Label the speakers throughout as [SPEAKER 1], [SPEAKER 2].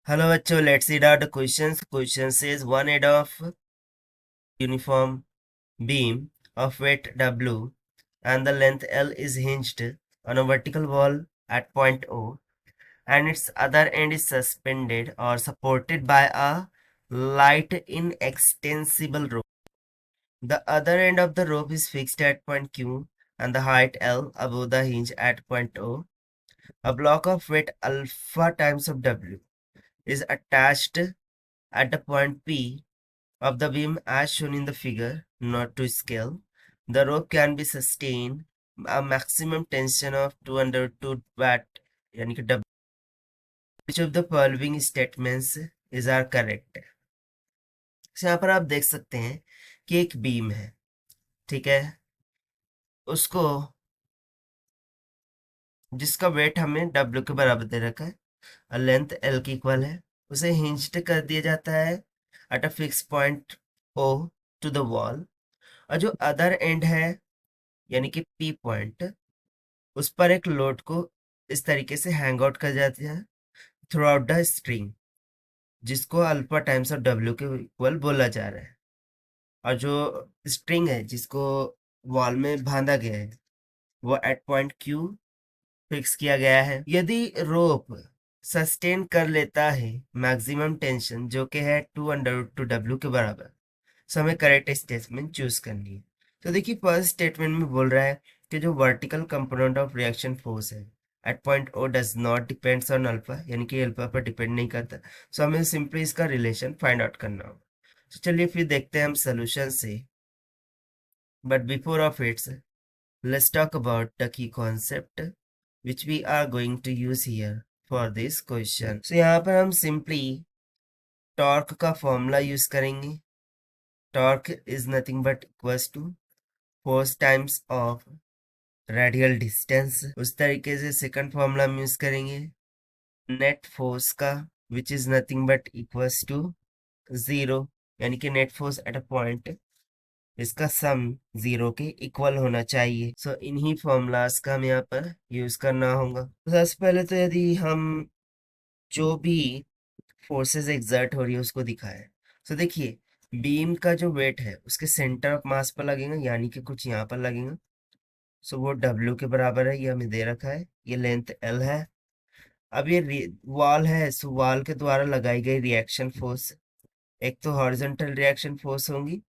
[SPEAKER 1] Hello बच्चों, let's read out the questions. Question says one end of uniform beam of weight W and the length L is hinged on a vertical wall at point O, and its other end is suspended or supported by a light inextensible rope. The other end of the rope is fixed at point Q and the height L above the hinge at point O. A block of weight alpha times of W is attached at the point P of the beam as shown in the figure, not to scale. The rope can be sustained a maximum tension of 202 watt, यानी कि W. Which of the following statements is are correct? So, यहाँ पर आप देख सकते हैं कि एक बीम है, ठीक है, उसको जिसका वेट हमें W के बराबर दे रखा है और लेंथ L की इक्वल है, उसे हिंज्ड कर दिया जाता है at a fix point O to the wall, और जो अदर एंड है यानी कि P पॉइंट, उस पर एक लोड को इस तरीके से हैंग आउट कर जाती है थ्रू आउट द स्ट्रिंग, जिसको अल्फा टाइम्स ऑफ W के इक्वल बोला जा रहा है, और जो स्ट्रिंग है जिसको वॉल में बांधा गया है वो एट पॉइंट Q फिक्स किया गया है। यदि रोप सस्टेन कर लेता है मैक्सिमम टेंशन जो कि है 2/2W के बराबर, सो हमें करेक्ट स्टेटमेंट चूज करनी है। तो देखिए फर्स्ट स्टेटमेंट में बोल रहा है कि जो vertical component of reaction force है at point O does not depends on alpha, यानी कि अल्फा पर डिपेंड नहीं करता। सो हमें सिंपली इसका रिलेशन फाइंड आउट करना होगा। तो चलिए फिर देखते हैं हम सोल्यूशन से, but before of its let's talk about the key concept which we are going to use here for this question. So यहाँ पर हम simply torque का formula use करेंगे. Torque is nothing but equals to force times of radial distance. उस तरीके से second formula हम use करेंगे net force का, which is nothing but equals to 0, यानी कि net force at a point, इसका सम 0 के इक्वल होना चाहिए। सो इन्हीं फॉर्मूलाज का हमें यहाँ पर यूज करना होगा। तो सबसे पहले तो यदि हम जो भी फोर्सेस एक्सर्ट हो रही है उसको दिखाएं, तो देखिए बीम का जो वेट है उसके सेंटर ऑफ मास पर लगेगा, यानी कि कुछ यहाँ पर लगेगा। सो वो W के बराबर है, ये हमें दे रखा है, ये लेंथ L है। अब ये वॉल है, सो वॉल के द्वारा लगाई गई रिएक्शन फोर्स, एक तो हॉरिजॉन्टल रिएक्शन फोर्स होंगी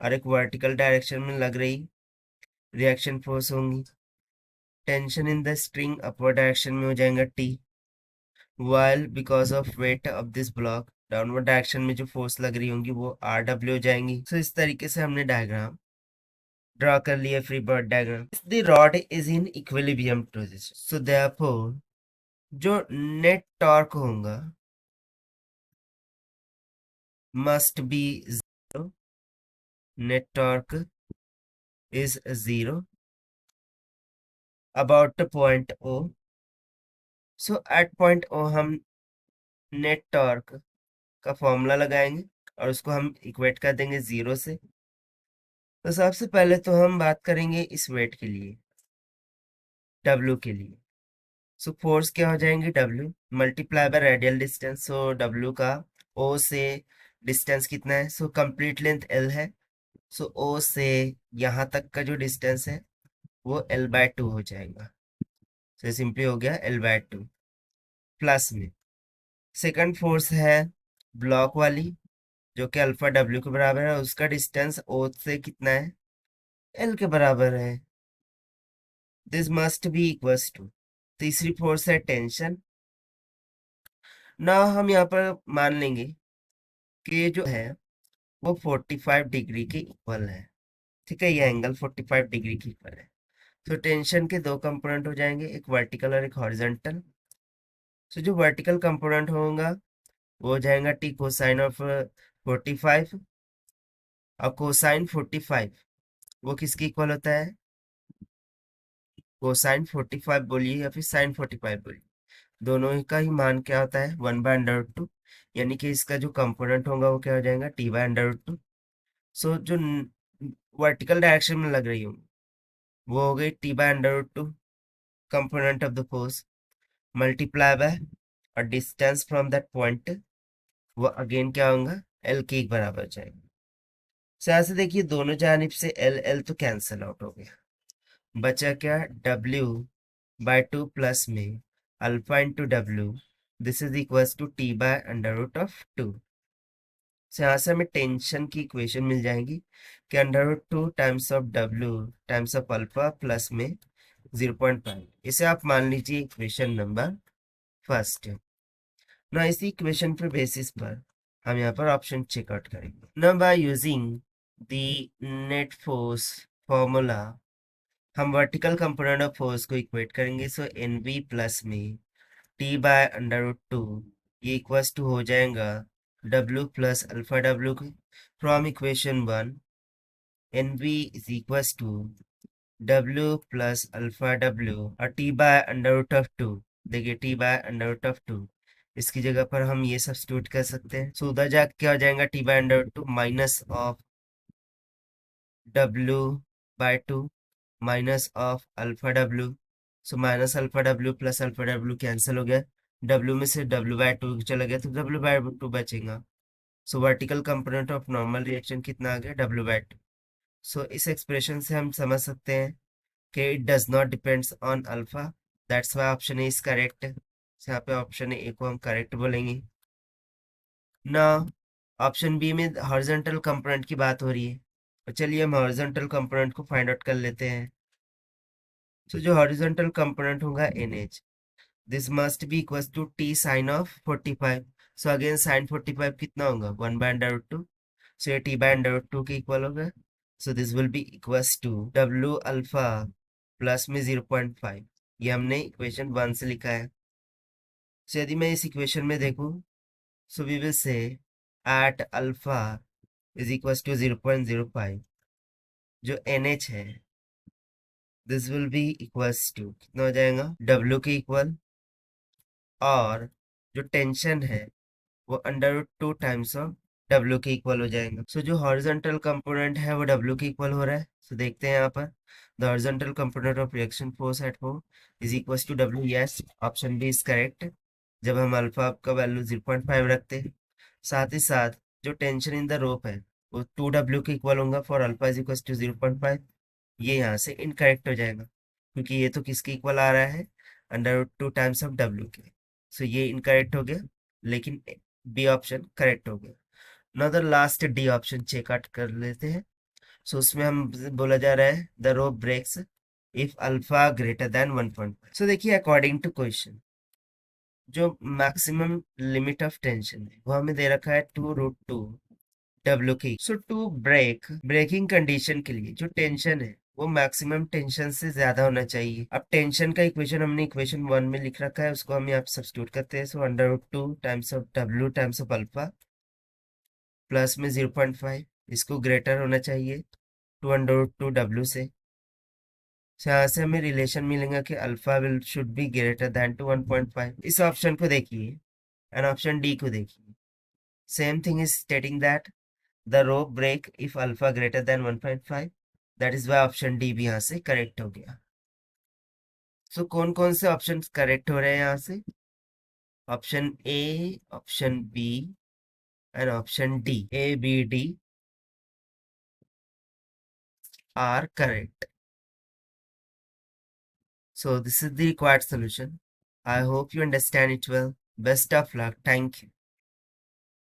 [SPEAKER 1] और एक वर्टिकल डायरेक्शन में लग रही रिएक्शन फोर्स होंगी। Tension in the string upward direction में हो जाएगा T, while because of weight of this block downward direction में जो फोर्स लग रही होंगी वो RW हो जाएंगी। सो इस तरीके से हमने डायग्राम ड्रॉ कर लिया, free body diagram. The rod is in equilibrium position, so therefore जो नेट टॉर्क होगा must be 0, net torque is 0 about the point O। So at point O हम नेट टॉर्क का फॉर्मूला लगाएंगे और उसको हम इक्वेट कर देंगे 0 से। तो सबसे पहले तो हम बात करेंगे इस वेट के लिए, W के लिए। सो फोर्स क्या हो जाएंगे, W multiply by radial distance. So W का O से डिस्टेंस कितना है, सो कंप्लीट लेंथ L है, सो O से यहाँ तक का जो डिस्टेंस है वो L/2 हो जाएगा। सो सिंपली हो गया L/2 प्लस में सेकंड फोर्स है ब्लॉक वाली जो कि अल्फा W के बराबर है, उसका डिस्टेंस O से कितना है, L के बराबर है। This must be equals to तीसरी फोर्स है टेंशन। ना हम यहाँ पर मान लेंगे कि जो है वो 45 डिग्री के इक्वल है, ठीक है, ये एंगल 45 डिग्री के इक्वल है। तो टेंशन के दो कंपोनेंट हो जाएंगे, एक वर्टिकल और एक हॉरिजॉन्टल। तो जो वर्टिकल कंपोनेंट होगा वो हो जाएगा T कोसाइन ऑफ 45, और कोसाइन 45 वो किसके इक्वल होता है, कोसाइन 45 बोलिए या फिर साइन 45 बोलिए, दोनों का ही मान क्या होता है 1/√2, यानी कि इसका जो कंपोनेंट होगा वो क्या हो जाएगा T/√2। सो जो वर्टिकल डायरेक्शन में लग रही होंगी वो हो गई T/√2 component of the force multiply by और डिस्टेंस फ्रॉम दैट पॉइंट वो अगेन क्या होगा, एल के बराबर हो जाएगा। सो यहाँ से देखिए दोनों जानिब से एल एल तो कैंसिल आउट हो गया, बचा क्या, W/2 प्लस में alpha into W, this is equals to T/√2। से यहाँ से हमें टेंशन की इक्वेशन मिल जाएगी कि √2 times of W times of alpha plus में 0.5। इसे आप मान लीजिए इक्वेशन नंबर फर्स्ट है ना। इसी इक्वेशन पे बेसिस पर हम यहाँ पर ऑप्शन चेकआउट करेंगे ना। By using the net force formula हम वर्टिकल कंपोनेंट ऑफ फोर्स को इक्वेट करेंगे। सो एन वी प्लस में T/√2 ये इक्वल्स टू हो जाएगा W plus alpha W from equation 1 N V is equals to W plus alpha W और T/√2। देखिए T/√2 इसकी जगह पर हम ये सब्स्टिट्यूट कर सकते हैं। सो उधर जाके क्या हो जाएगा, T/√2 minus of W/2 minus of alpha W. So minus alpha W plus alpha W cancel हो गया, डब्ल्यू में से W/2 चला गया तो W/2 बचेगा। सो vertical component of normal reaction कितना आ गया, W/2। सो इस एक्सप्रेशन से हम समझ सकते हैं कि it does not depends on alpha, that's why option A is correct. यहाँ पे ऑप्शन ए को हम करेक्ट बोलेंगे ना। ऑप्शन बी में हॉरिजॉन्टल कंपोनेंट की बात हो रही है, तो चलिए हम हॉरिजॉन्टल कंपोनेंट को फाइंड आउट कर लेते हैं। तो जो हॉरिजॉन्टल कंपोनेंट होगा NH, this must be equals to T sine of 45। So again sine 45 कितना होगा, 1/√2। सो ये T/√2 के इक्वल होगा। So this will be equals to W alpha plus में 0.5। ये हमने इक्वेशन 1 से लिखा है। सो यदि मैं इस इक्वेशन में देखूं, so we will say at alpha is equals to 0.05, जो NH है this will be equals to कितना हो जाएगा, W के इक्वल, और जो टेंशन है वो √2 टाइम्स ऑफ W के इक्वल हो जाएगा। सो जो हॉरिजॉन्टल कंपोनेंट है वो W के इक्वल हो रहा है। सो देखते हैं यहाँ पर, the horizontal component of reaction force at O is equals to W। Yes, option B is correct, जब हम अल्फा का वैल्यू 0.5 रखते हैं। साथ ही साथ जो टेंशन इन द रोप है वो 2W के इक्वल होगा for alpha is equals to 0.5। ये यहाँ से इनकरेक्ट हो जाएगा क्योंकि ये तो किसके इक्वल आ रहा है, √2 टाइम्स ऑफ W के। सो ये इनकरेक्ट हो गया, लेकिन बी ऑप्शन करेक्ट हो गया। Now the last D option check out कर लेते हैं। सो उसमें हम बोला जा रहा है the rope breaks if alpha greater than 1.5। So देखिए अकॉर्डिंग टू क्वेश्चन जो मैक्सिमम लिमिट ऑफ टेंशन है वो हमें दे रखा है 2√2 W की। सो टू ब्रेकिंग कंडीशन के लिए जो टेंशन है वो मैक्सिमम टेंशन से ज्यादा होना चाहिए। अब टेंशन का इक्वेशन हमने इक्वेशन 1 में लिख रखा है, उसको हम यहाँ पे सब्स्टिट्यूट करते हैं। सो √2 times of W times of alpha plus में 0.5, इसको ग्रेटर होना चाहिए 2 W से। So, यहाँ से हमें रिलेशन मिलेगा कि alpha will should be greater than to 1.5। इस ऑप्शन को देखिए एंड ऑप्शन डी को देखिए, same thing is stating that the rope break if alpha greater than 1.5। That is why option D भी यहाँ से करेक्ट हो गया। सो कौन कौन से ऑप्शन करेक्ट हो रहे हैं यहाँ से, option A, option B and option D, A, B, D are correct. So this is the required solution. I hope you understand it well. Best of luck. Thank you.